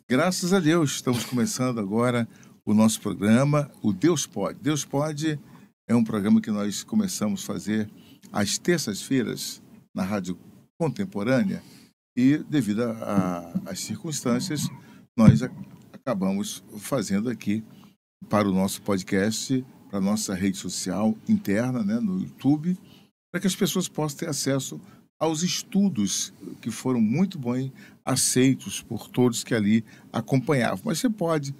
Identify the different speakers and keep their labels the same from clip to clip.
Speaker 1: Graças a Deus, estamos começando agora o nosso programa, o Deus Pode. Deus Pode é um programa que nós começamos a fazer às terças-feiras na Rádio Contemporânea e, devido às circunstâncias, nós acabamos fazendo aqui para o nosso podcast, para a nossa rede social interna, né, no YouTube, para que as pessoas possam ter acesso aos estudos que foram muito bem aceitos por todos que ali acompanhavam. Mas você pode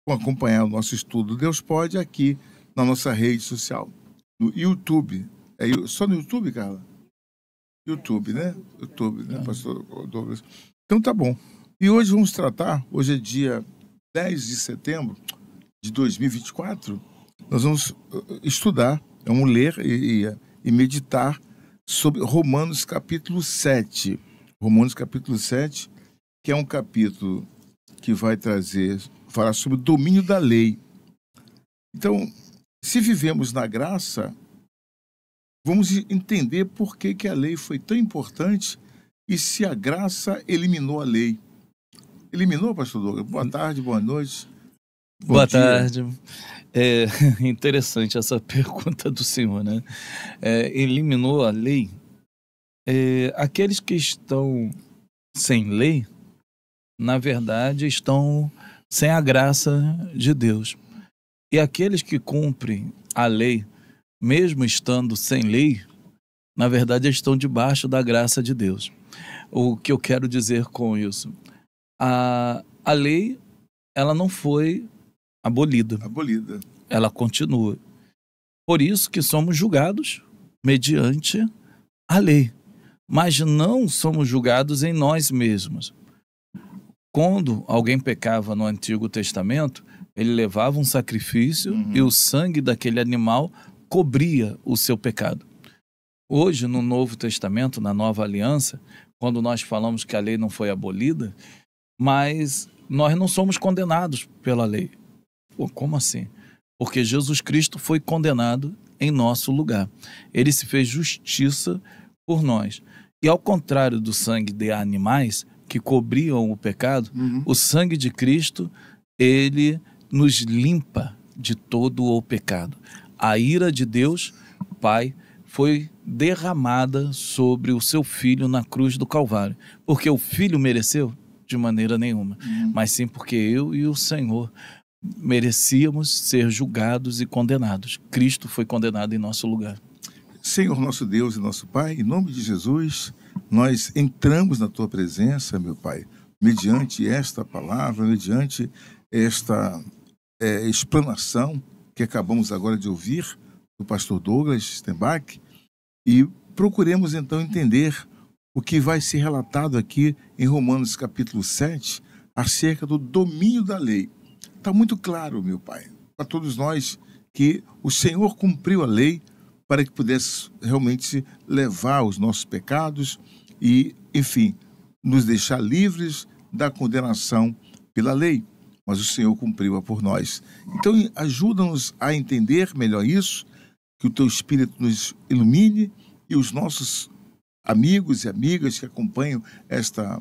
Speaker 1: acompanhar o nosso estudo Deus Pode aqui na nossa rede social, no YouTube. É só no YouTube, Carla? YouTube, né? YouTube, né, pastor Douglas? Então tá bom. E hoje vamos tratar, hoje é dia 10 de setembro de 2024, nós vamos estudar, vamos ler e meditar sobre Romanos capítulo 7. Romanos capítulo 7, que é um capítulo que vai falar sobre o domínio da lei. Então, se vivemos na graça, vamos entender por que a lei foi tão importante e se a graça eliminou a lei. Eliminou, pastor Douglas? Boa tarde, boa noite.
Speaker 2: Boa tarde. É interessante essa pergunta do senhor, né? Eliminou a lei? Aqueles que estão sem lei, na verdade, estão sem a graça de Deus. E aqueles que cumprem a lei, mesmo estando sem lei, na verdade, estão debaixo da graça de Deus. O que eu quero dizer com isso? A lei, ela não foi abolida. Ela continua. Por isso que somos julgados mediante a lei. Mas não somos julgados em nós mesmos. Quando alguém pecava no Antigo Testamento, ele levava um sacrifício e o sangue daquele animal cobria o seu pecado. Hoje, no Novo Testamento, na Nova Aliança, quando nós falamos que a lei não foi abolida, mas nós não somos condenados pela lei. Pô, como assim? Porque Jesus Cristo foi condenado em nosso lugar. Ele se fez justiça por nós. E ao contrário do sangue de animais que cobriam o pecado, o sangue de Cristo, ele nos limpa de todo o pecado. A ira de Deus, Pai, foi derramada sobre o seu Filho na cruz do Calvário. Porque o Filho mereceu? De maneira nenhuma. Mas sim porque eu e o Senhor merecíamos ser julgados e condenados. Cristo foi condenado em nosso lugar.
Speaker 1: Senhor, nosso Deus e nosso Pai, em nome de Jesus, nós entramos na Tua presença, meu Pai, mediante esta palavra, mediante esta explanação que acabamos agora de ouvir do pastor Douglas Stenbach, e procuremos então entender o que vai ser relatado aqui em Romanos capítulo 7, acerca do domínio da lei. Está muito claro, meu Pai, para todos nós, que o Senhor cumpriu a lei para que pudesse realmente levar os nossos pecados e, enfim, nos deixar livres da condenação pela lei. Mas o Senhor cumpriu-a por nós. Então, ajuda-nos a entender melhor isso, que o Teu Espírito nos ilumine e os nossos amigos e amigas que acompanham esta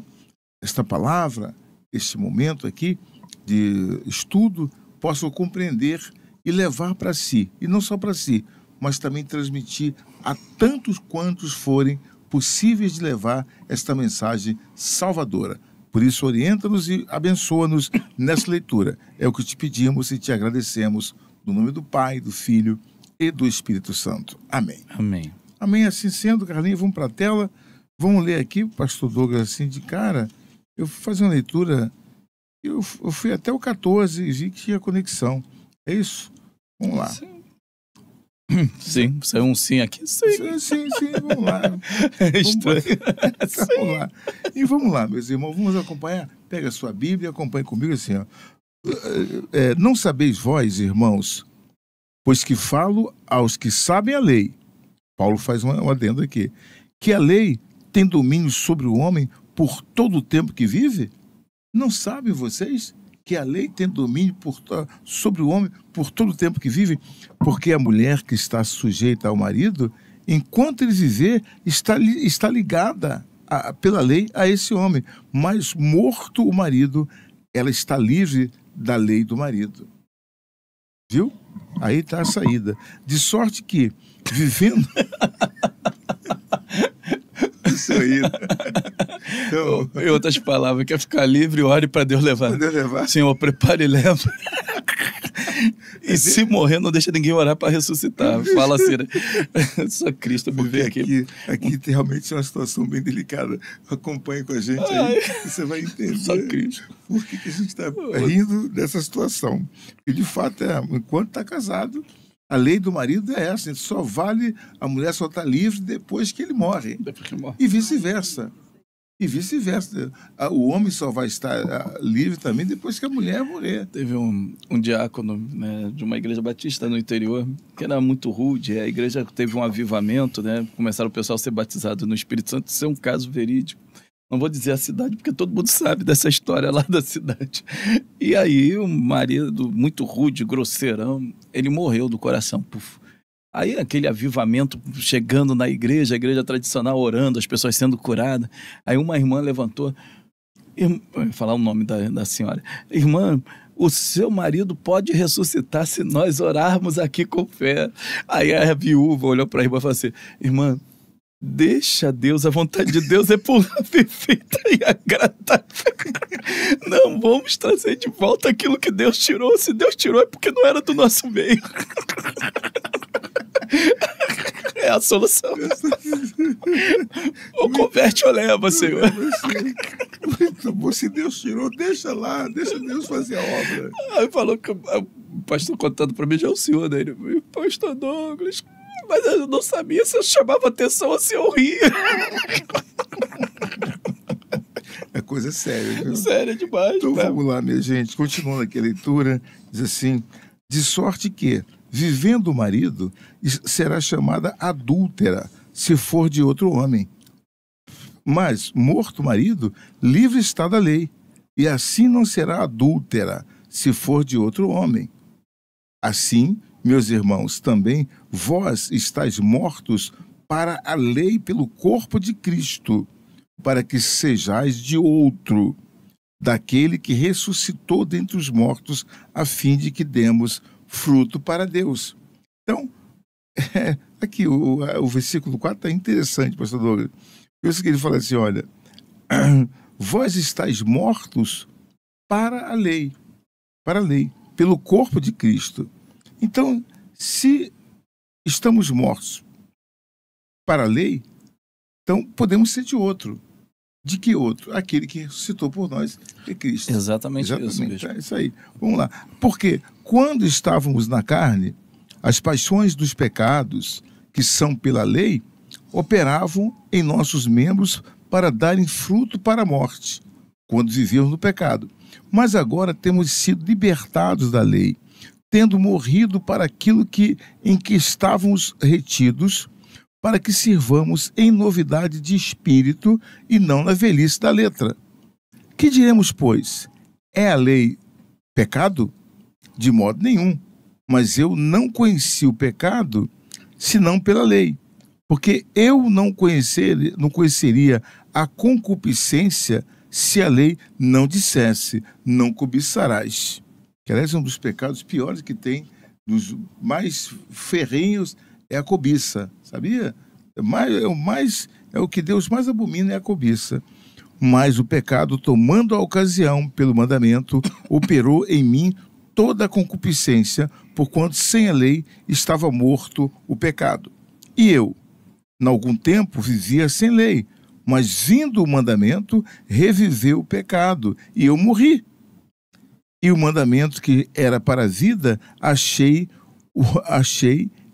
Speaker 1: palavra, este momento aqui de estudo, possam compreender e levar para si, e não só para si, mas também transmitir a tantos quantos forem possíveis de levar esta mensagem salvadora. Por isso, orienta-nos e abençoa-nos nessa leitura. É o que te pedimos e te agradecemos, no nome do Pai, do Filho e do Espírito Santo. Amém.
Speaker 2: Amém.
Speaker 1: Amém. Assim sendo, Carlinhos, vamos para a tela. Vamos ler aqui, pastor Douglas, assim, de cara. Eu fui fazer uma leitura, eu fui até o 14 e vi que tinha conexão. É isso? Vamos lá.
Speaker 2: Sim, saiu um sim aqui.
Speaker 1: Sim, vamos lá.
Speaker 2: É estranho.
Speaker 1: Vamos lá. E vamos lá, meus irmãos, vamos acompanhar. Pega a sua Bíblia e acompanhe comigo assim, ó. Não sabeis vós, irmãos, pois que falo aos que sabem a lei. Paulo faz um adendo aqui. Que a lei tem domínio sobre o homem por todo o tempo que vive? Não sabem vocês que a lei tem domínio sobre o homem por todo o tempo que vive? Porque a mulher que está sujeita ao marido, enquanto ele viver, está ligada pela lei a esse homem. Mas morto o marido, ela está livre da lei do marido. Viu? Aí está a saída. De sorte que, vivendo... Isso aí. Então...
Speaker 2: Em outras palavras, quer ficar livre, ore para Deus levar.
Speaker 1: Deus levar.
Speaker 2: Senhor, prepare e leva. E se morrer, não deixa ninguém orar para ressuscitar. Fala assim, né? Só Cristo viver aqui.
Speaker 1: Aqui realmente é uma situação bem delicada. Acompanhe com a gente aí, você vai entender
Speaker 2: Só Cristo.
Speaker 1: por que a gente está rindo dessa situação. E de fato, enquanto está casado, a lei do marido é essa. Só vale, a mulher só está livre depois que ele morre. E vice-versa. E vice-versa. O homem só vai estar livre também depois que a mulher morrer.
Speaker 2: Teve um diácono, né, de uma igreja batista no interior, que era muito rude. A igreja teve um avivamento, né? Começaram o pessoal a ser batizado no Espírito Santo. Isso é um caso verídico. Não vou dizer a cidade, porque todo mundo sabe dessa história lá da cidade. E aí, o marido, muito rude, grosseirão, ele morreu do coração. Puf. Aí aquele avivamento chegando na igreja, a igreja tradicional orando, as pessoas sendo curadas. Aí uma irmã levantou, vou falar o nome da senhora. Irmã, o seu marido pode ressuscitar se nós orarmos aqui com fé. Aí a viúva olhou para a irmã e falou assim, irmã, deixa Deus, a vontade de Deus é pura, perfeita e agradável. Não vamos trazer de volta aquilo que Deus tirou. Se Deus tirou é porque não era do nosso meio. É a solução. Ou converte ou leva, Senhor.
Speaker 1: Se Deus tirou, deixa lá, deixa Deus fazer a obra.
Speaker 2: Aí falou que o pastor contando para mim já é o senhor, né? Ele, pastor Douglas, mas eu não sabia se eu chamava atenção ou se eu ria.
Speaker 1: É coisa séria, viu?
Speaker 2: Séria demais.
Speaker 1: Então vamos lá, minha gente. Continuando aqui a leitura, diz assim, de sorte que, vivendo o marido, será chamada adúltera, se for de outro homem. Mas, morto o marido, livre está da lei, e assim não será adúltera, se for de outro homem. Assim, meus irmãos, também vós estáis mortos para a lei pelo corpo de Cristo, para que sejais de outro, daquele que ressuscitou dentre os mortos, a fim de que demos fruto para Deus. Então, aqui o versículo 4 é interessante, pastor Douglas. Eu sei que ele fala assim, olha, vós estáis mortos para a lei, pelo corpo de Cristo. Então, se estamos mortos para a lei, então podemos ser de outro. De que outro? Aquele que ressuscitou por nós, é Cristo.
Speaker 2: Exatamente isso.
Speaker 1: É isso aí. Vamos lá. Porque quando estávamos na carne, as paixões dos pecados, que são pela lei, operavam em nossos membros para darem fruto para a morte, quando vivíamos no pecado. Mas agora temos sido libertados da lei, tendo morrido para aquilo em que estávamos retidos, para que sirvamos em novidade de espírito e não na velhice da letra. Que diremos, pois? É a lei pecado? De modo nenhum. Mas eu não conheci o pecado, senão pela lei. Porque eu não conheceria a concupiscência se a lei não dissesse, não cobiçarás. Que, aliás, é um dos pecados piores que tem, dos mais ferrenhos, é a cobiça, sabia? É o que Deus mais abomina, é a cobiça. Mas o pecado, tomando a ocasião pelo mandamento, operou em mim toda a concupiscência, porquanto sem a lei estava morto o pecado. E eu, em algum tempo, vivia sem lei, mas vindo o mandamento, reviveu o pecado, e eu morri. E o mandamento que era para a vida, achei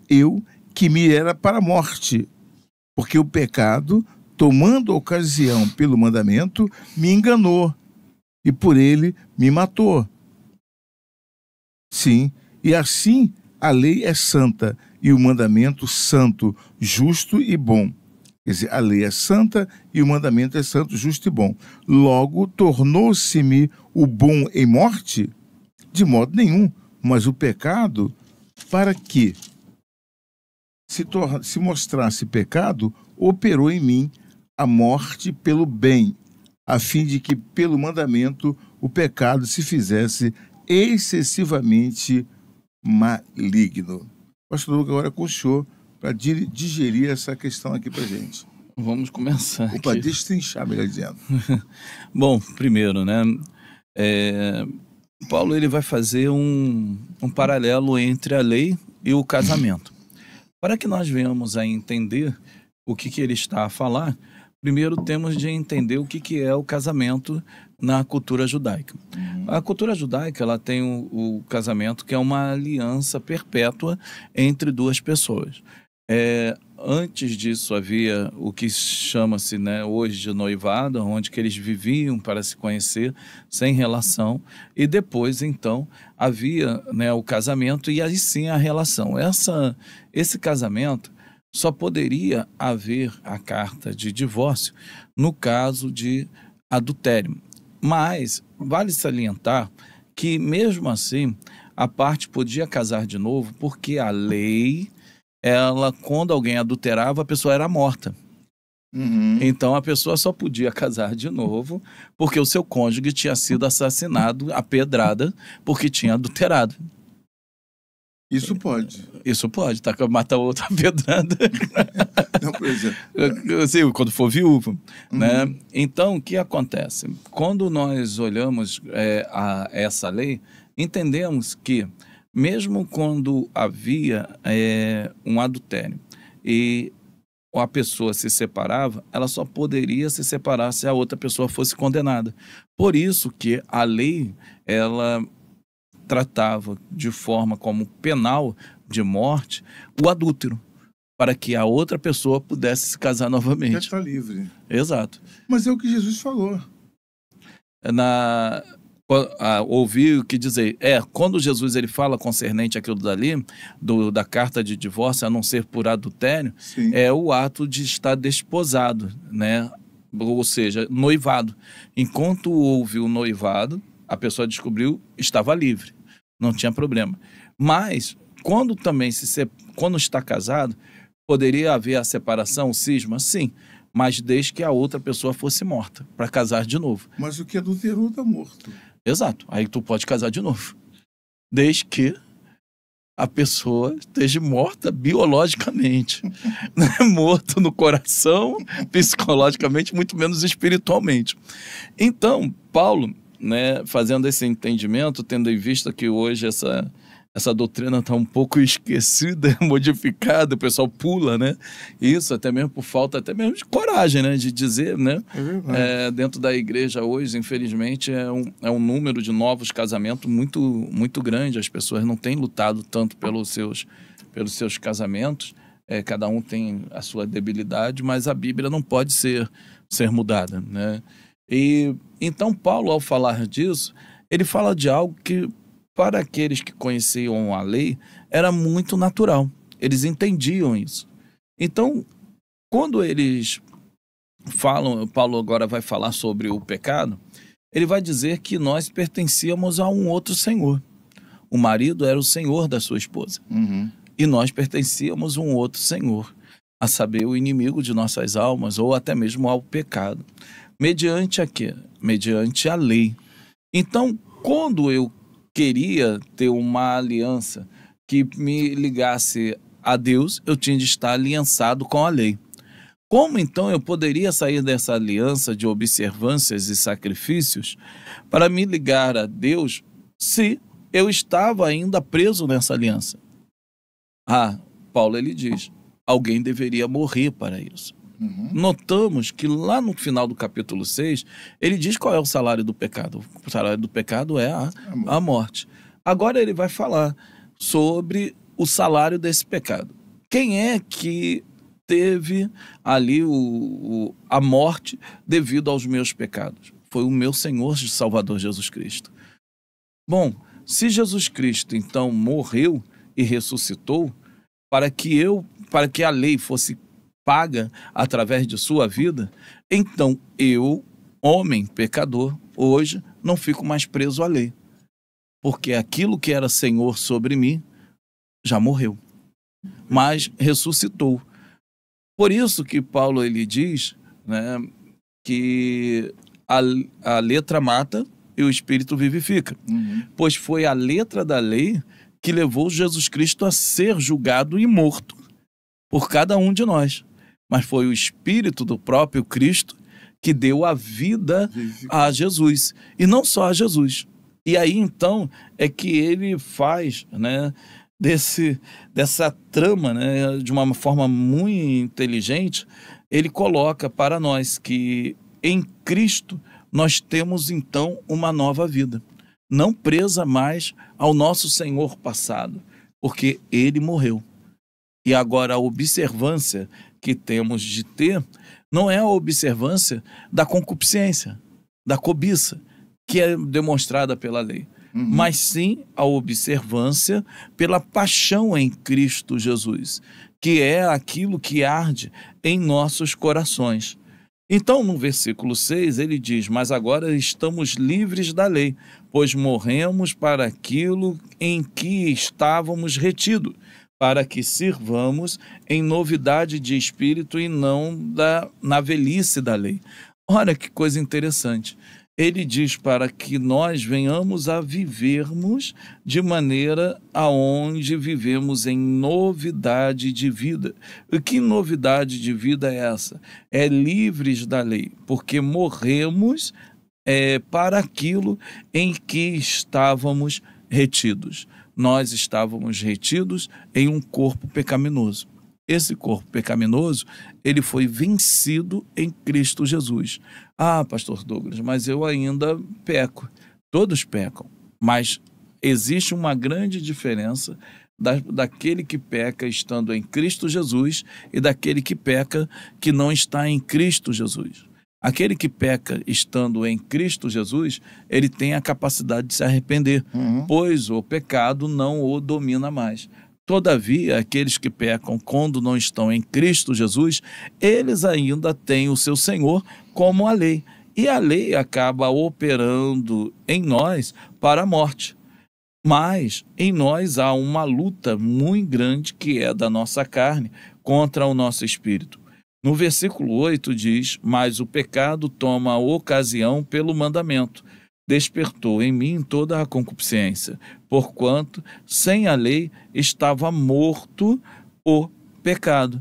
Speaker 1: eu que me era para a morte, porque o pecado, tomando ocasião pelo mandamento, me enganou, e por ele me matou. Sim, e assim a lei é santa, e o mandamento santo, justo e bom. Quer dizer, a lei é santa e o mandamento é santo, justo e bom. Logo, tornou-se-me o bom em morte? De modo nenhum, mas o pecado, para que se mostrasse pecado, operou em mim a morte pelo bem, a fim de que pelo mandamento o pecado se fizesse excessivamente maligno. O pastor Lucas agora conchou para digerir essa questão aqui para gente.
Speaker 2: Vamos começar
Speaker 1: Ou para
Speaker 2: aqui.
Speaker 1: destrinchar, melhor dizendo.
Speaker 2: Bom, primeiro, né? Paulo ele vai fazer um paralelo entre a lei e o casamento. Para que nós venhamos a entender o que ele está a falar, primeiro temos de entender o que é o casamento na cultura judaica. A cultura judaica ela tem o casamento que é uma aliança perpétua entre duas pessoas. Antes disso havia o que chama-se, né, hoje de noivado, onde que eles viviam para se conhecer sem relação, e depois então havia, né, o casamento e aí sim a relação. Esse casamento só poderia haver a carta de divórcio no caso de adultério. Mas vale salientar que mesmo assim a parte podia casar de novo porque a lei quando alguém adulterava, a pessoa era morta. Então, a pessoa só podia casar de novo porque o seu cônjuge tinha sido assassinado a pedrada porque tinha adulterado.
Speaker 1: Isso pode.
Speaker 2: Isso pode, mata outra pedrada.
Speaker 1: Não, por exemplo.
Speaker 2: Assim, quando for viúvo. Né? Então, o que acontece? Quando nós olhamos a essa lei, entendemos que mesmo quando havia um adultério e a pessoa se separava, ela só poderia se separar se a outra pessoa fosse condenada. Por isso que a lei, ela tratava de forma como penal de morte o adúltero, para que a outra pessoa pudesse se casar novamente.
Speaker 1: Já está livre.
Speaker 2: Exato.
Speaker 1: Mas é o que Jesus falou.
Speaker 2: Ouvi o que dizer. Quando Jesus ele fala concernente aquilo dali, da carta de divórcio, a não ser por adultério,
Speaker 1: Sim.
Speaker 2: é o ato de estar desposado, né? Ou seja, noivado. Enquanto houve o noivado, a pessoa descobriu, estava livre, não tinha problema. Mas, quando também quando está casado, poderia haver a separação, o cisma? Sim. Mas desde que a outra pessoa fosse morta, para casar de novo.
Speaker 1: Mas o que adulterou está morto.
Speaker 2: Exato. Aí tu pode casar de novo. Desde que a pessoa esteja morta biologicamente. Morto no coração, psicologicamente, muito menos espiritualmente. Então, Paulo, né, fazendo esse entendimento, tendo em vista que hoje essa doutrina está um pouco esquecida, modificada, o pessoal pula, né? Isso até mesmo por falta até mesmo de coragem, né? De dizer, né? Dentro da igreja hoje, infelizmente, é um número de novos casamentos muito, muito grande. As pessoas não têm lutado tanto pelos seus casamentos. Cada um tem a sua debilidade, mas a Bíblia não pode ser mudada, né? E então Paulo, ao falar disso, ele fala de algo que para aqueles que conheciam a lei, era muito natural. Eles entendiam isso. Então, quando eles falam, Paulo agora vai falar sobre o pecado, ele vai dizer que nós pertencíamos a um outro senhor. O marido era o senhor da sua esposa. E nós pertencíamos a um outro senhor, a saber, o inimigo de nossas almas, ou até mesmo ao pecado. Mediante a quê? Mediante a lei. Então, quando eu queria ter uma aliança que me ligasse a Deus, eu tinha de estar aliançado com a lei. Como então eu poderia sair dessa aliança de observâncias e sacrifícios para me ligar a Deus se eu estava ainda preso nessa aliança? Paulo ele diz, alguém deveria morrer para isso. Notamos que lá no final do capítulo 6, ele diz qual é o salário do pecado. O salário do pecado é a morte. Agora ele vai falar sobre o salário desse pecado. Quem é que teve ali a morte devido aos meus pecados? Foi o meu Senhor e Salvador Jesus Cristo. Bom, se Jesus Cristo então morreu e ressuscitou para que a lei fosse paga através de sua vida, então eu, homem pecador, hoje não fico mais preso à lei, porque aquilo que era Senhor sobre mim já morreu, mas ressuscitou. Por isso que Paulo ele diz, né, que a letra mata e o Espírito vivifica. Pois foi a letra da lei que levou Jesus Cristo a ser julgado e morto por cada um de nós. Mas foi o Espírito do próprio Cristo que deu a vida a Jesus. E não só a Jesus. E aí, então, é que ele faz, né, dessa trama, né, de uma forma muito inteligente, ele coloca para nós que em Cristo nós temos, então, uma nova vida. Não presa mais ao nosso Senhor passado, porque ele morreu. E agora a observância que temos de ter não é a observância da concupiscência, da cobiça, que é demonstrada pela lei, mas sim a observância pela paixão em Cristo Jesus, que é aquilo que arde em nossos corações. Então, no versículo 6, ele diz: mas agora estamos livres da lei, pois morremos para aquilo em que estávamos retidos, para que sirvamos em novidade de espírito e não na velhice da lei. Olha que coisa interessante. Ele diz para que nós venhamos a vivermos de maneira aonde vivemos em novidade de vida. E que novidade de vida é essa? É livres da lei, porque morremos para aquilo em que estávamos retidos. Nós estávamos retidos em um corpo pecaminoso. Esse corpo pecaminoso, ele foi vencido em Cristo Jesus. Ah, pastor Douglas, mas eu ainda peco. Todos pecam, mas existe uma grande diferença daquele que peca estando em Cristo Jesus e daquele que peca que não está em Cristo Jesus. Aquele que peca estando em Cristo Jesus, ele tem a capacidade de se arrepender, pois o pecado não o domina mais. Todavia, aqueles que pecam quando não estão em Cristo Jesus, eles ainda têm o seu Senhor como a lei. E a lei acaba operando em nós para a morte. Mas em nós há uma luta muito grande que é da nossa carne contra o nosso espírito. No versículo 8 diz: mas o pecado toma a ocasião pelo mandamento. Despertou em mim toda a concupiscência, porquanto sem a lei estava morto o pecado.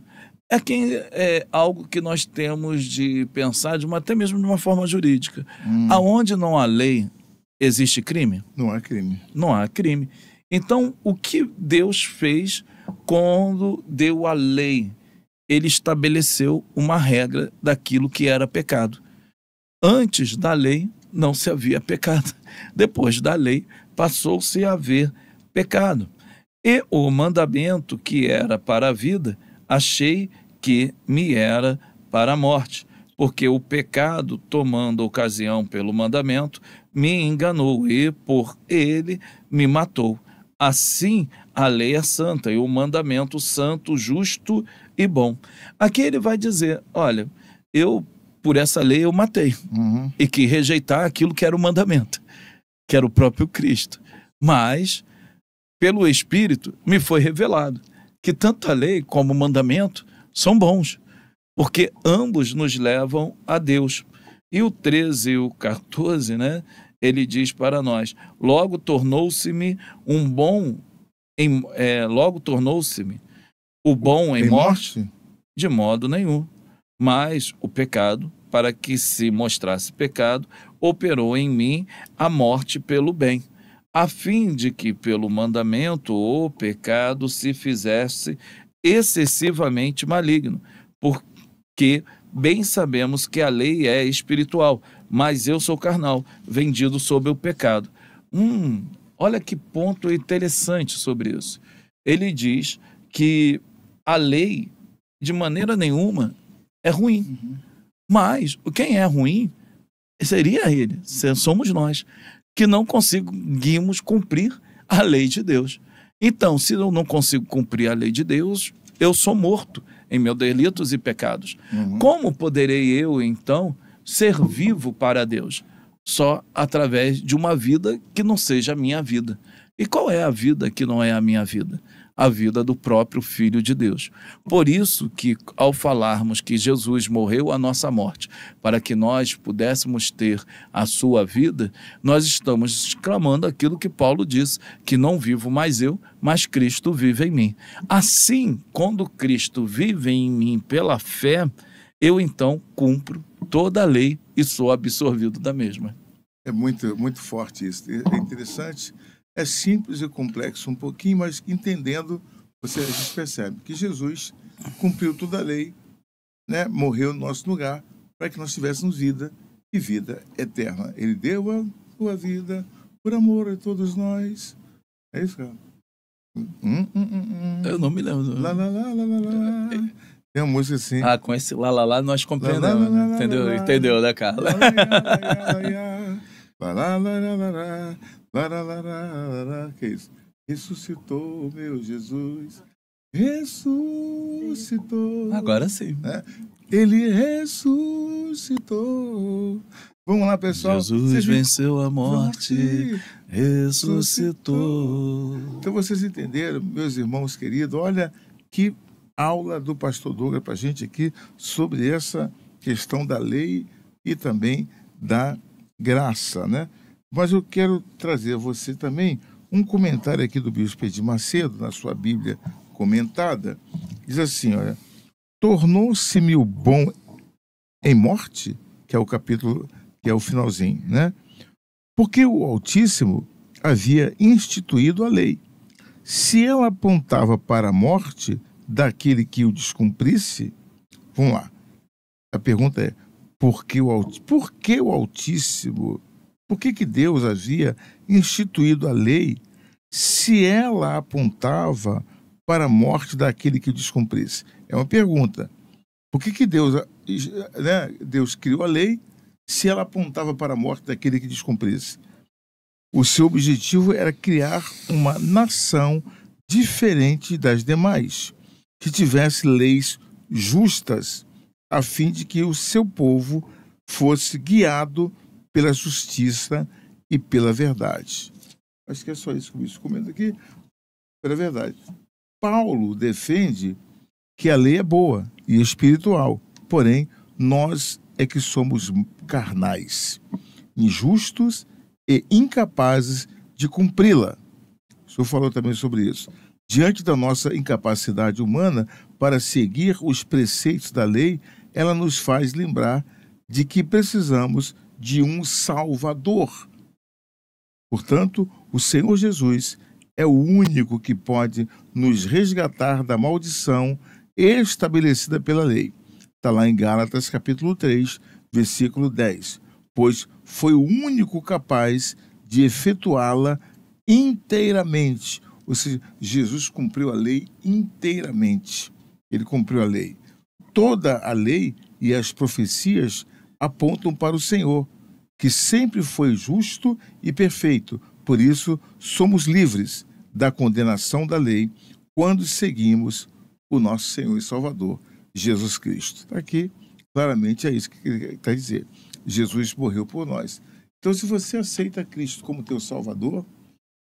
Speaker 2: É algo que nós temos de pensar, até mesmo de uma forma jurídica. Aonde não há lei, existe crime?
Speaker 1: Não há crime.
Speaker 2: Não há crime. Então, o que Deus fez quando deu a lei? Ele estabeleceu uma regra daquilo que era pecado. Antes da lei, não se havia pecado. Depois da lei, passou-se a haver pecado. E o mandamento que era para a vida, achei que me era para a morte, porque o pecado, tomando ocasião pelo mandamento, me enganou e por ele me matou. Assim, a lei é santa e o mandamento santo, justo e bom. Aqui ele vai dizer, olha, por essa lei eu matei, e que rejeitar aquilo que era o mandamento, que era o próprio Cristo. Mas, pelo Espírito, me foi revelado que tanto a lei como o mandamento são bons, porque ambos nos levam a Deus. E o 13 e o 14, né, ele diz para nós, logo tornou-se-me o bom em morte? De modo nenhum. Mas o pecado, para que se mostrasse pecado, operou em mim a morte pelo bem, a fim de que pelo mandamento o pecado se fizesse excessivamente maligno, porque bem sabemos que a lei é espiritual, mas eu sou carnal, vendido sob o pecado. Olha que ponto interessante sobre isso. Ele diz que a lei, de maneira nenhuma, é ruim. Mas quem é ruim seria ele, somos nós, que não conseguimos cumprir a lei de Deus. Então, se eu não consigo cumprir a lei de Deus, eu sou morto em meus delitos e pecados. Como poderei eu, então, ser vivo para Deus? Só através de uma vida que não seja a minha vida. E qual é a vida que não é a minha vida? a vida do próprio Filho de Deus. Por isso que, ao falarmos que Jesus morreu a nossa morte, para que nós pudéssemos ter a sua vida, nós estamos exclamando aquilo que Paulo disse, que não vivo mais eu, mas Cristo vive em mim. Assim, quando Cristo vive em mim pela fé, eu então cumpro toda a lei e sou absorvido da mesma.
Speaker 1: É muito, muito forte isso. É interessante. É simples e complexo um pouquinho, mas entendendo, a gente percebe que Jesus cumpriu toda a lei, né? Morreu no nosso lugar para que nós tivéssemos vida e vida eterna. Ele deu a sua vida por amor a todos nós. É isso, cara?
Speaker 2: Eu não me lembro.
Speaker 1: Lá, lá, lá, lá, lá, lá. Tem uma música assim.
Speaker 2: Ah, com esse lá, lá, lá, nós compreendemos, né? Entendeu? Entendeu, né, Carla?
Speaker 1: Que isso? Ressuscitou, meu Jesus. Ressuscitou.
Speaker 2: Agora sim.
Speaker 1: Né? Ele ressuscitou. Vamos lá, pessoal.
Speaker 2: Jesus venceu a morte, ressuscitou.
Speaker 1: Então vocês entenderam, meus irmãos queridos, olha que aula do pastor Douglas para a gente aqui sobre essa questão da lei e também da graça, né? Mas eu quero trazer a você também um comentário aqui do bispo Edir Macedo, na sua Bíblia comentada, diz assim, olha, tornou-se-me o bom em morte, que é o capítulo, que é o finalzinho, né? Porque o Altíssimo havia instituído a lei. Se ela apontava para a morte daquele que o descumprisse, vamos lá, a pergunta é, por que o Altíssimo, por que Deus havia instituído a lei se ela apontava para a morte daquele que o descumprisse? É uma pergunta. Por que Deus, né, Deus criou a lei se ela apontava para a morte daquele que descumprisse? O seu objetivo era criar uma nação diferente das demais, que tivesse leis justas, a fim de que o seu povo fosse guiado pela justiça e pela verdade. Acho que é só isso que eu comento aqui, pela verdade. Paulo defende que a lei é boa e espiritual, porém, nós é que somos carnais, injustos e incapazes de cumpri-la. O senhor falou também sobre isso. Diante da nossa incapacidade humana para seguir os preceitos da lei, ela nos faz lembrar de que precisamos de um Salvador. Portanto, o Senhor Jesus é o único que pode nos resgatar da maldição estabelecida pela lei. Está lá em Gálatas capítulo 3, versículo 10. Pois foi o único capaz de efetuá-la inteiramente. Ou seja, Jesus cumpriu a lei inteiramente. Ele cumpriu a lei. Toda a lei e as profecias apontam para o Senhor, que sempre foi justo e perfeito. Por isso, somos livres da condenação da lei quando seguimos o nosso Senhor e Salvador, Jesus Cristo. Está aqui, claramente, é isso que ele quer dizer. Jesus morreu por nós. Então, se você aceita Cristo como teu Salvador,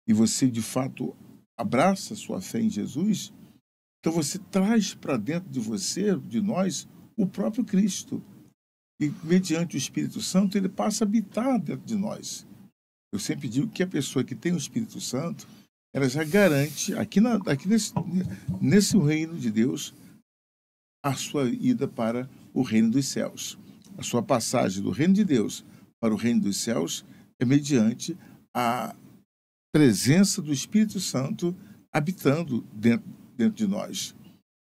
Speaker 1: e você, de fato, abraça a sua fé em Jesus, então você traz para dentro de você, de nós, o próprio Cristo. E, mediante o Espírito Santo, ele passa a habitar dentro de nós. Eu sempre digo que a pessoa que tem o Espírito Santo, ela já garante, aqui nesse reino de Deus, a sua ida para o reino dos céus. A sua passagem do reino de Deus para o reino dos céus é mediante a presença do Espírito Santo habitando dentro de nós.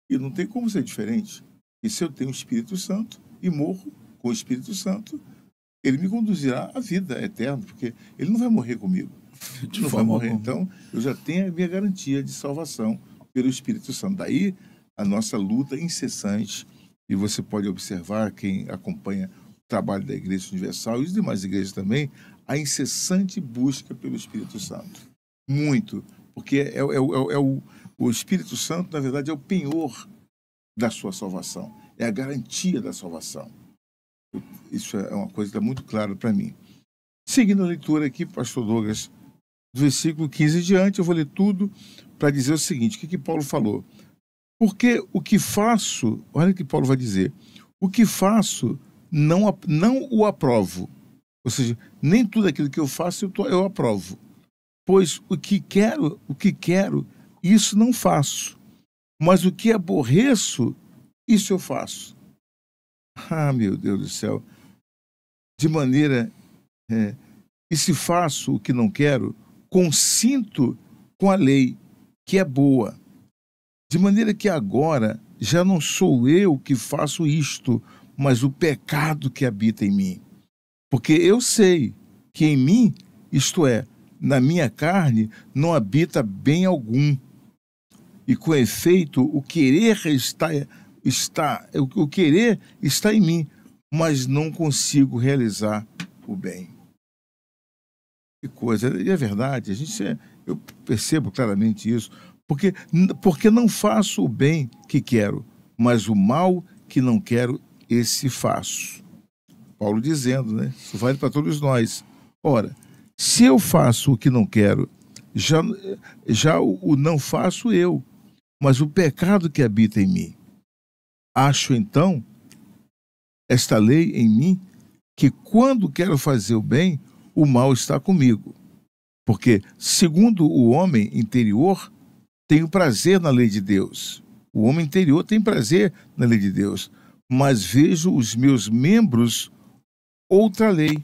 Speaker 1: E não tem como ser diferente. E se eu tenho o Espírito Santo e morro com o Espírito Santo, ele me conduzirá à vida eterna, porque ele não vai morrer comigo. Não vai morrer. Então, eu já tenho a minha garantia de salvação pelo Espírito Santo. Daí, a nossa luta incessante, e você pode observar, quem acompanha o trabalho da Igreja Universal e as demais igrejas também, a incessante busca pelo Espírito Santo. Muito. Porque o Espírito Santo, na verdade, é o penhor da sua salvação. É a garantia da salvação. Isso é uma coisa que está muito clara para mim. Seguindo a leitura aqui, pastor Douglas, do versículo 15 em diante, eu vou ler tudo, para dizer o seguinte: o que Paulo falou? Porque o que faço, olha o que Paulo vai dizer, o que faço não o aprovo. Ou seja, nem tudo aquilo que eu faço eu aprovo. Pois o que quero, isso não faço. Mas o que aborreço, isso eu faço. Ah, meu Deus do céu. De maneira... e se faço o que não quero, consinto com a lei, que é boa. De maneira que agora já não sou eu que faço isto, mas o pecado que habita em mim. Porque eu sei que em mim, isto é, na minha carne, não habita bem algum. E com efeito, o querer está em mim, mas não consigo realizar o bem. Que coisa, e é verdade, eu percebo claramente isso, porque não faço o bem que quero, mas o mal que não quero, esse faço. Paulo dizendo, né? Isso vale para todos nós. Ora, se eu faço o que não quero, já o não faço eu, mas o pecado que habita em mim. Acho então, esta lei em mim, que quando quero fazer o bem, o mal está comigo. Porque, segundo o homem interior, tenho prazer na lei de Deus. O homem interior tem prazer na lei de Deus. Mas vejo os meus membros outra lei.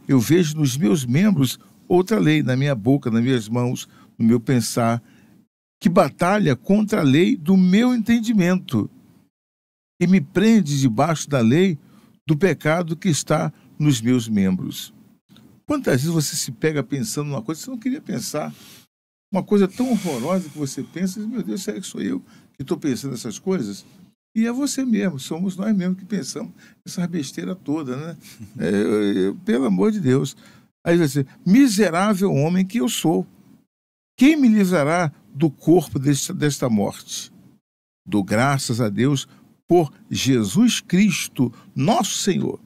Speaker 1: Eu vejo nos meus membros outra lei, na minha boca, nas minhas mãos, no meu pensar, que batalha contra a lei do meu entendimento e me prende debaixo da lei do pecado que está nos meus membros. Quantas vezes você se pega pensando numa coisa que você não queria pensar? Uma coisa tão horrorosa que você pensa, meu Deus, será que sou eu que estou pensando essas coisas? E é você mesmo, somos nós mesmos que pensamos essa besteira toda, né? Pelo amor de Deus. Aí você, miserável homem que eu sou, quem me livrará do corpo desta morte? Dou graças a Deus por Jesus Cristo, nosso Senhor.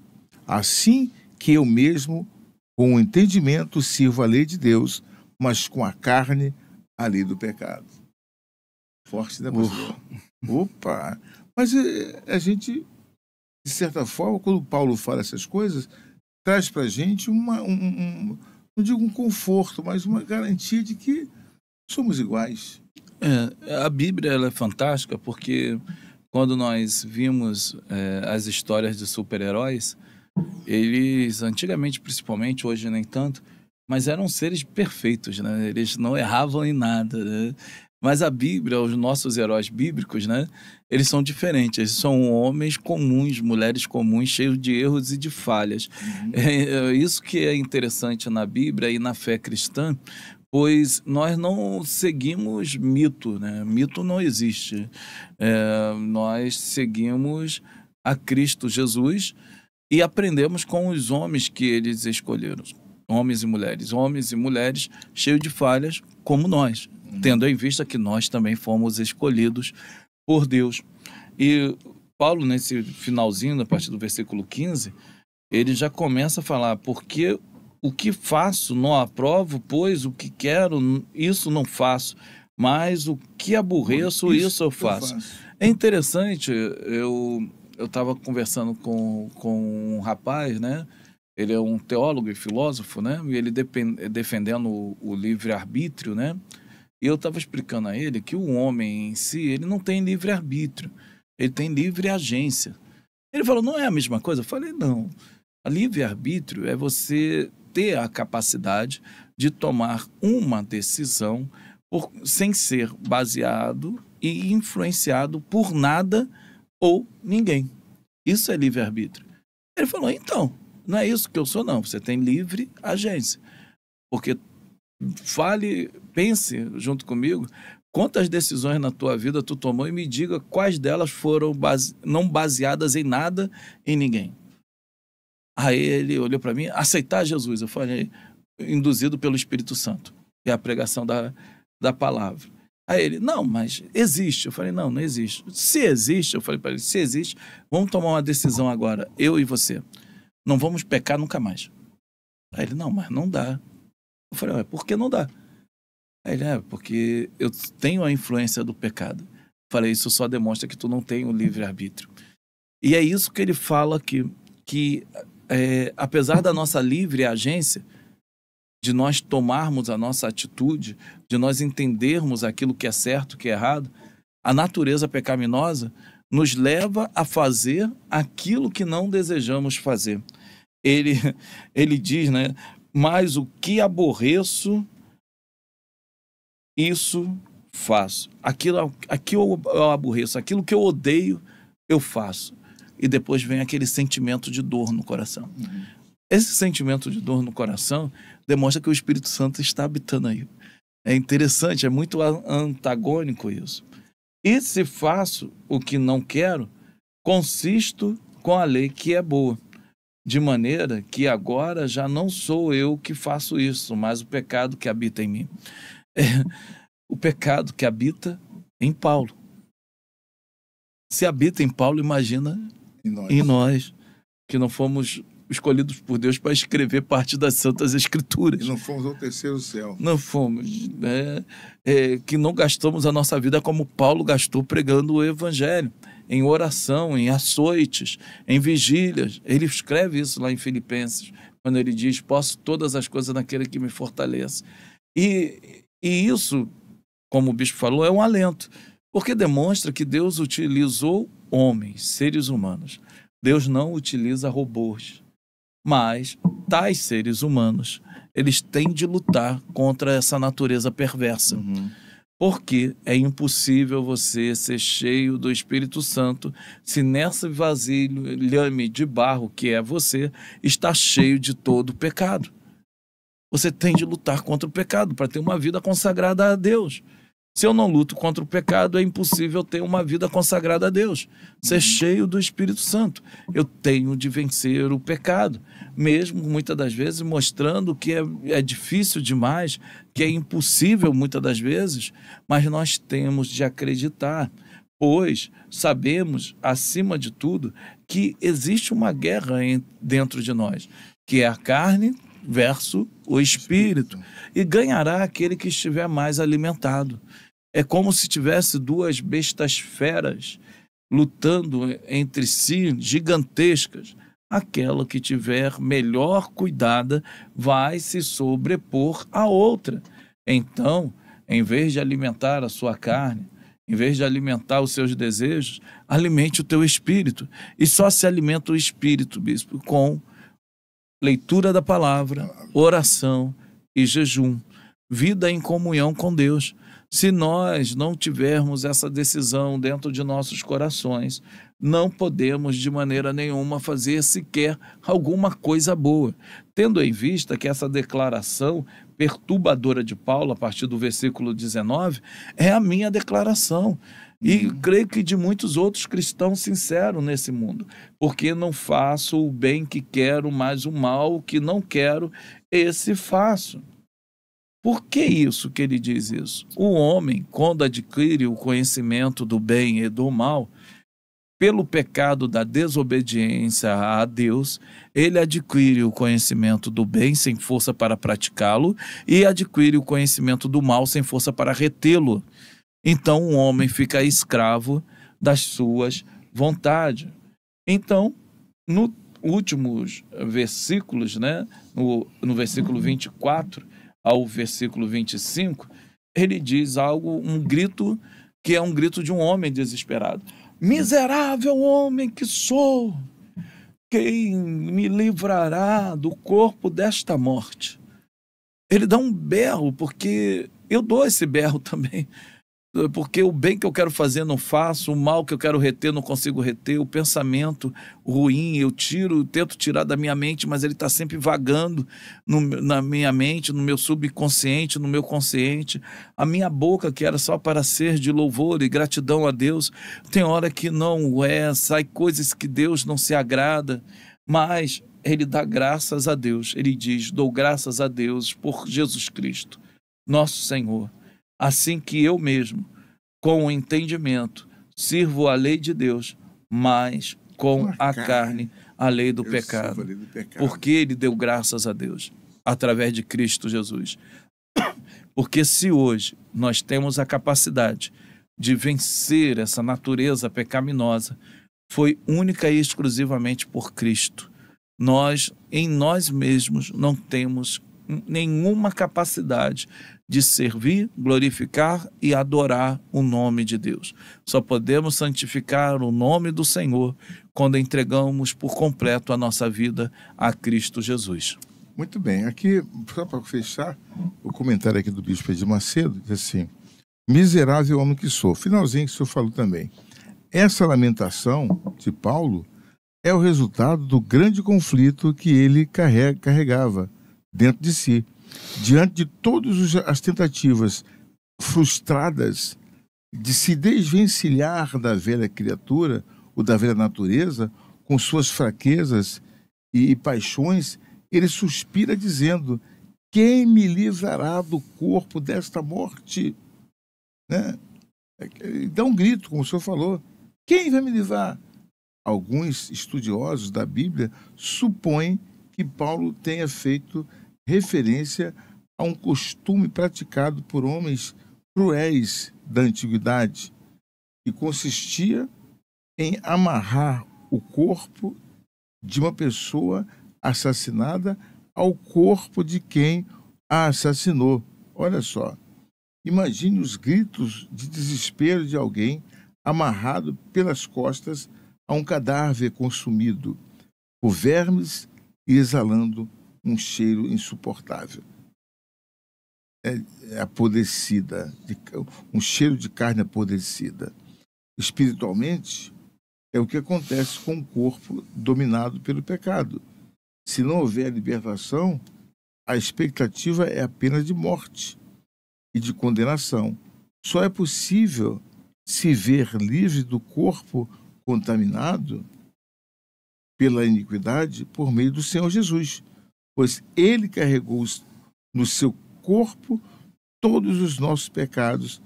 Speaker 1: Assim que eu mesmo, com o entendimento, sirvo a lei de Deus, mas com a carne, a lei do pecado. Forte, né, pastor? Opa! Mas a gente, de certa forma, quando Paulo fala essas coisas, traz para a gente não digo um conforto, mas uma garantia de que somos iguais.
Speaker 2: A Bíblia ela é fantástica porque quando nós vimos as histórias de super-heróis, eles, antigamente principalmente, hoje nem tanto, mas eram seres perfeitos, né? Eles não erravam em nada, né? Mas a Bíblia, os nossos heróis bíblicos, né? Eles são diferentes. Eles são homens comuns, mulheres comuns, cheios de erros e de falhas. É isso que é interessante na Bíblia e na fé cristã, pois nós não seguimos mito, né? Mito não existe. Nós seguimos a Cristo Jesus e aprendemos com os homens que eles escolheram. Homens e mulheres cheios de falhas como nós, tendo em vista que nós também fomos escolhidos por Deus. E Paulo, nesse finalzinho, a partir do versículo 15, ele já começa a falar, porque o que faço não aprovo, pois o que quero, isso não faço, mas o que aborreço, isso eu faço. É interessante, eu estava conversando com um rapaz, né? Ele é um teólogo e filósofo, né? E ele defendendo o livre-arbítrio, né? E eu estava explicando a ele que o homem em si, ele não tem livre-arbítrio, ele tem livre agência. Ele falou, não é a mesma coisa? Eu falei, não. A livre-arbítrio é você ter a capacidade de tomar uma decisão sem ser baseado e influenciado por nada ou ninguém. Isso é livre-arbítrio. Ele falou, então, não é isso que eu sou, não. Você tem livre agência. Porque pense junto comigo, quantas decisões na tua vida tu tomou e me diga quais delas foram não baseadas em nada, em ninguém. Aí ele olhou para mim, aceitar Jesus. Eu falei, induzido pelo Espírito Santo. E a pregação da palavra. Aí ele, não, mas existe. Eu falei, não existe. Se existe, eu falei para ele, se existe, vamos tomar uma decisão agora, eu e você. Não vamos pecar nunca mais. Aí ele, não, mas não dá. Eu falei, por que não dá? Aí ele, porque eu tenho a influência do pecado. Falei, isso só demonstra que tu não tem o livre-arbítrio. E é isso que ele fala que apesar da nossa livre agência, de nós tomarmos a nossa atitude, de nós entendermos aquilo que é certo, que é errado, a natureza pecaminosa nos leva a fazer aquilo que não desejamos fazer. Ele diz, né? Mas o que aborreço, isso faço. Aquilo eu aborreço, aquilo que eu odeio, eu faço. E depois vem aquele sentimento de dor no coração. Uhum. Esse sentimento de dor no coração demonstra que o Espírito Santo está habitando aí. É interessante, é muito antagônico isso. E se faço o que não quero, consisto com a lei que é boa. De maneira que agora já não sou eu que faço isso, mas o pecado que habita em mim. O pecado que habita em Paulo. Se habita em Paulo, imagina em nós, que não fomos escolhidos por Deus para escrever parte das Santas Escrituras.
Speaker 1: E não fomos ao terceiro céu.
Speaker 2: Não fomos. Que não gastamos a nossa vida como Paulo gastou pregando o Evangelho, em oração, em açoites, em vigílias. Ele escreve isso lá em Filipenses, quando ele diz, posso todas as coisas naquele que me fortalece. E isso, como o bispo falou, é um alento, porque demonstra que Deus utilizou homens, seres humanos. Deus não utiliza robôs, mas tais seres humanos, eles têm de lutar contra essa natureza perversa. Uhum. Porque é impossível você ser cheio do Espírito Santo se nessa vasilhame de barro que é você, está cheio de todo o pecado. Você tem de lutar contra o pecado para ter uma vida consagrada a Deus. Se eu não luto contra o pecado, é impossível ter uma vida consagrada a Deus. Ser cheio do Espírito Santo. Eu tenho de vencer o pecado. Mesmo, muitas das vezes, mostrando que é difícil demais, que é impossível, muitas das vezes, mas nós temos de acreditar. Pois sabemos, acima de tudo, que existe uma guerra dentro de nós, que é a carne versus o espírito. E ganhará aquele que estiver mais alimentado. É como se tivesse duas bestas feras lutando entre si, gigantescas. Aquela que tiver melhor cuidada vai se sobrepor à outra. Então, em vez de alimentar a sua carne, em vez de alimentar os seus desejos, alimente o teu espírito. E só se alimenta o espírito, bispo, com leitura da palavra, oração e jejum, vida em comunhão com Deus. Se nós não tivermos essa decisão dentro de nossos corações, não podemos de maneira nenhuma fazer sequer alguma coisa boa. Tendo em vista que essa declaração perturbadora de Paulo, a partir do versículo 19, é a minha declaração. E creio que de muitos outros cristãos sinceros nesse mundo, porque não faço o bem que quero, mas o mal que não quero, esse faço. Por que isso que ele diz isso? O homem, quando adquire o conhecimento do bem e do mal, pelo pecado da desobediência a Deus, ele adquire o conhecimento do bem sem força para praticá-lo e adquire o conhecimento do mal sem força para retê-lo. Então o homem fica escravo das suas vontades. Então, nos últimos versículos, né, no versículo 24 ao versículo 25, ele diz algo, um grito que é um grito de um homem desesperado. Miserável homem que sou, quem me livrará do corpo desta morte? Ele dá um berro, porque eu dou esse berro também. Porque o bem que eu quero fazer não faço, o mal que eu quero reter não consigo reter, o pensamento ruim eu tento tirar da minha mente, mas ele está sempre vagando na minha mente, no meu subconsciente, no meu consciente. A minha boca, que era só para ser de louvor e gratidão a Deus, tem hora que não é, sai coisas que Deus não se agrada, mas ele dá graças a Deus. Ele diz, dou graças a Deus por Jesus Cristo, nosso Senhor. Assim que eu mesmo, com o entendimento, sirvo a lei de Deus, mas com a carne, a lei do pecado. Porque ele deu graças a Deus, através de Cristo Jesus. Porque se hoje nós temos a capacidade de vencer essa natureza pecaminosa, foi única e exclusivamente por Cristo. Nós, em nós mesmos, não temos nenhuma capacidade de servir, glorificar e adorar o nome de Deus. Só podemos santificar o nome do Senhor quando entregamos por completo a nossa vida a Cristo Jesus.
Speaker 1: Muito bem. Aqui, só para fechar, o comentário aqui do bispo Edir Macedo, diz assim: miserável homem que sou. Finalzinho que o senhor falou também. Essa lamentação de Paulo é o resultado do grande conflito que ele carregava dentro de si, diante de todas as tentativas frustradas de se desvencilhar da velha criatura ou da velha natureza, com suas fraquezas e paixões. Ele suspira dizendo: quem me livrará do corpo desta morte? Né? Ele dá um grito, como o senhor falou: quem vai me livrar? Alguns estudiosos da Bíblia supõem que Paulo tenha feito referência a um costume praticado por homens cruéis da antiguidade, que consistia em amarrar o corpo de uma pessoa assassinada ao corpo de quem a assassinou. Olha só, imagine os gritos de desespero de alguém amarrado pelas costas a um cadáver consumido por vermes e exalando um cheiro insuportável. É apodrecida, um cheiro de carne apodrecida. Espiritualmente, é o que acontece com o corpo dominado pelo pecado. Se não houver libertação, a expectativa é apenas de morte e de condenação. Só é possível se ver livre do corpo contaminado pela iniquidade por meio do Senhor Jesus, pois Ele carregou no seu corpo todos os nossos pecados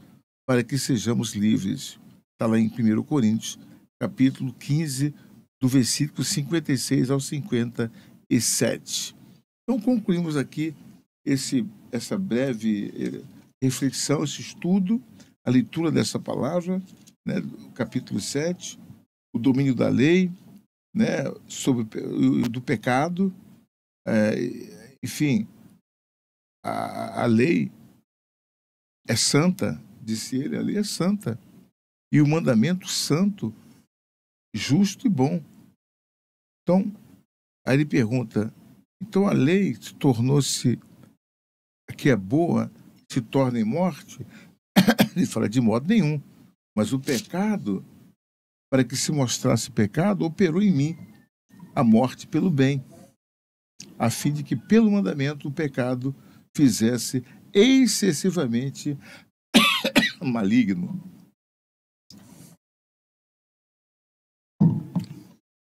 Speaker 1: para que sejamos livres. Está lá em 1 Coríntios, capítulo 15, do versículo 56 ao 57. Então, concluímos aqui essa breve reflexão, esse estudo, a leitura dessa palavra, né, capítulo 7, o domínio da lei, né, do pecado. Enfim, a lei é santa, disse ele, a lei é santa. E o mandamento santo, justo e bom. Então, aí ele pergunta: então a lei tornou-se, que é boa, se torna em morte? Ele fala: de modo nenhum. Mas o pecado, para que se mostrasse pecado, operou em mim a morte pelo bem, a fim de que pelo mandamento o pecado fizesse excessivamente maligno.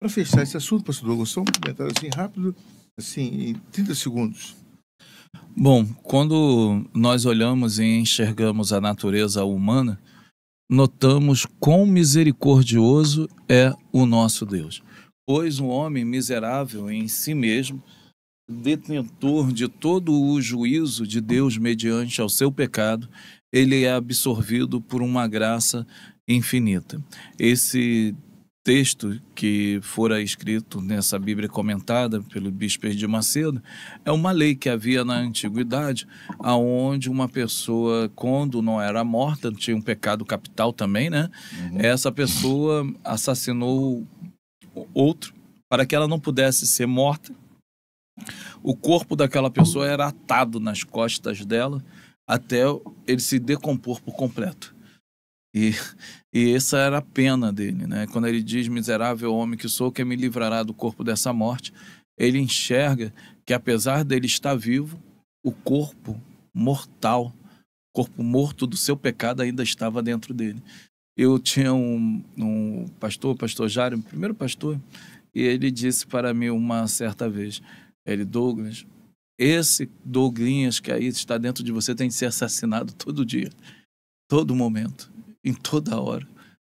Speaker 1: Para fechar esse assunto, pastor Douglas, só um comentário assim rápido, assim, em 30 segundos.
Speaker 2: Bom, quando nós olhamos e enxergamos a natureza humana, notamos quão misericordioso é o nosso Deus. Pois um homem miserável em si mesmo, detentor de todo o juízo de Deus mediante ao seu pecado, ele é absorvido por uma graça infinita. Esse texto que fora escrito nessa Bíblia comentada pelo bispo Edir Macedo é uma lei que havia na antiguidade, aonde uma pessoa, quando não era morta, tinha um pecado capital também, né? Essa pessoa assassinou outro para que ela não pudesse ser morta. O corpo daquela pessoa era atado nas costas dela até ele se decompor por completo. E essa era a pena dele, né? Quando ele diz: miserável homem que sou, quem me livrará do corpo dessa morte? Ele enxerga que, apesar dele estar vivo, o corpo mortal, o corpo morto do seu pecado ainda estava dentro dele. Eu tinha um pastor Jário, o primeiro pastor, e ele disse para mim uma certa vez: ele: Douglas, esse Douglinhas que aí está dentro de você tem que ser assassinado todo dia, todo momento, em toda hora,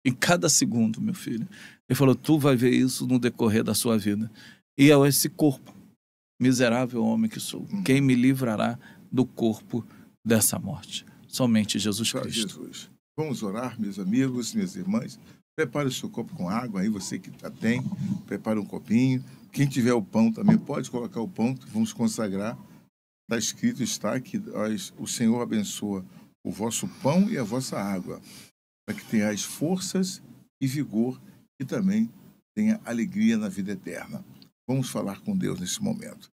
Speaker 2: em cada segundo, meu filho. Ele falou: tu vai ver isso no decorrer da sua vida. E é esse corpo, miserável homem que sou, quem me livrará do corpo dessa morte. Somente Jesus
Speaker 1: Só
Speaker 2: Cristo.
Speaker 1: Jesus. Vamos orar, meus amigos, minhas irmãs. Prepare o seu copo com água, aí você que já tem, prepare um copinho. Quem tiver o pão também pode colocar o pão, vamos consagrar. Está escrito, está que o Senhor abençoa o vosso pão e a vossa água, para que tenhais forças e vigor e também tenha alegria na vida eterna. Vamos falar com Deus nesse momento.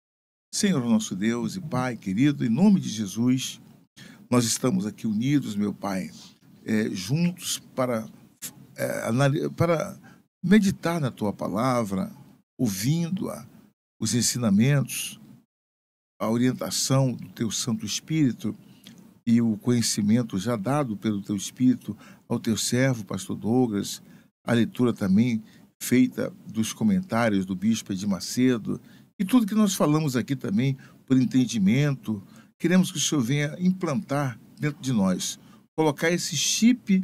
Speaker 1: Senhor nosso Deus e Pai querido, em nome de Jesus, nós estamos aqui unidos, meu Pai, juntos para meditar na Tua palavra, ouvindo-a, os ensinamentos, a orientação do Teu Santo Espírito e o conhecimento já dado pelo Teu Espírito ao Teu servo, Pastor Douglas, a leitura também feita dos comentários do Bispo Edir Macedo e tudo que nós falamos aqui também por entendimento. Queremos que o Senhor venha implantar dentro de nós, colocar esse chip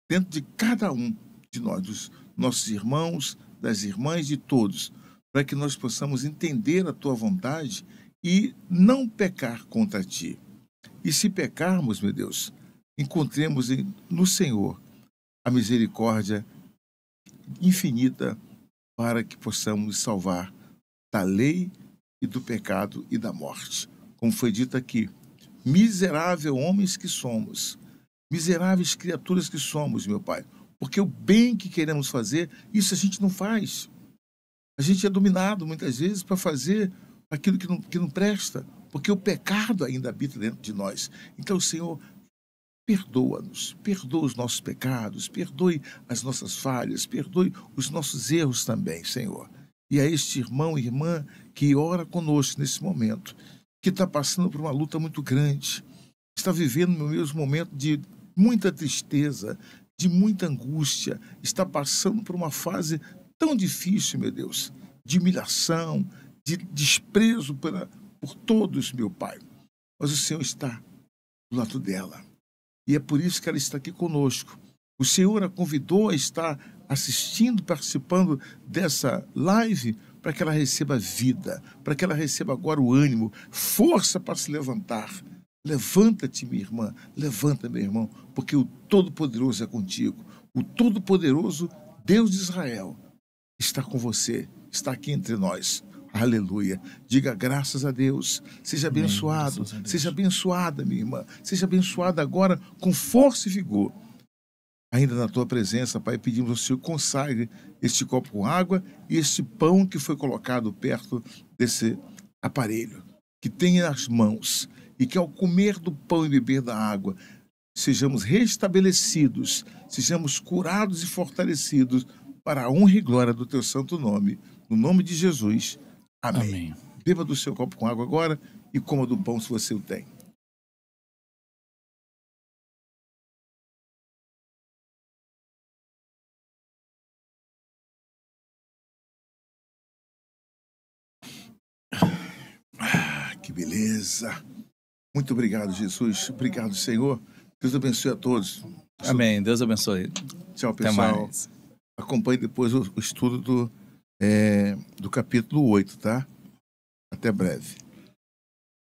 Speaker 1: dentro de cada um de nós, dos nossos irmãos, das irmãs, de todos, para que nós possamos entender a Tua vontade e não pecar contra Ti. E se pecarmos, meu Deus, encontremos no Senhor a misericórdia infinita para que possamos salvar da lei e do pecado e da morte. Como foi dito aqui, miserável homens que somos, miseráveis criaturas que somos, meu Pai, porque o bem que queremos fazer, isso a gente não faz. A gente é dominado muitas vezes para fazer aquilo que não presta, porque o pecado ainda habita dentro de nós. Então, Senhor, perdoa-nos, perdoa os nossos pecados, perdoe as nossas falhas, perdoe os nossos erros também, Senhor. E a este irmão e irmã que ora conosco nesse momento, que está passando por uma luta muito grande, está vivendo no mesmo momento de muita tristeza, de muita angústia, está passando por uma fase tão difícil, meu Deus, de humilhação, de desprezo por todos, meu Pai. Mas o Senhor está do lado dela. E é por isso que ela está aqui conosco. O Senhor a convidou a estar assistindo, participando dessa live, para que ela receba vida, para que ela receba agora o ânimo, força para se levantar. Levanta-te, minha irmã, levanta, meu irmão, porque o Todo-Poderoso é contigo. O Todo-Poderoso, Deus de Israel, está com você, está aqui entre nós. Aleluia. Diga graças a Deus. Seja abençoado, seja abençoada, minha irmã. Seja abençoada agora com força e vigor. Ainda na tua presença, Pai, pedimos ao Senhor consagre este copo com água e este pão que foi colocado perto desse aparelho. Que tenha nas mãos e que ao comer do pão e beber da água, sejamos restabelecidos, sejamos curados e fortalecidos para a honra e glória do teu santo nome. No nome de Jesus. Amém.
Speaker 2: Amém.
Speaker 1: Beba do seu copo com água agora e coma do pão se você o tem. Que beleza. Muito obrigado, Jesus. Obrigado, Senhor. Deus abençoe a todos.
Speaker 2: Amém. Deus abençoe.
Speaker 1: Tchau, pessoal.
Speaker 2: Até mais.
Speaker 1: Acompanhe depois o estudo do capítulo 8, tá? Até breve.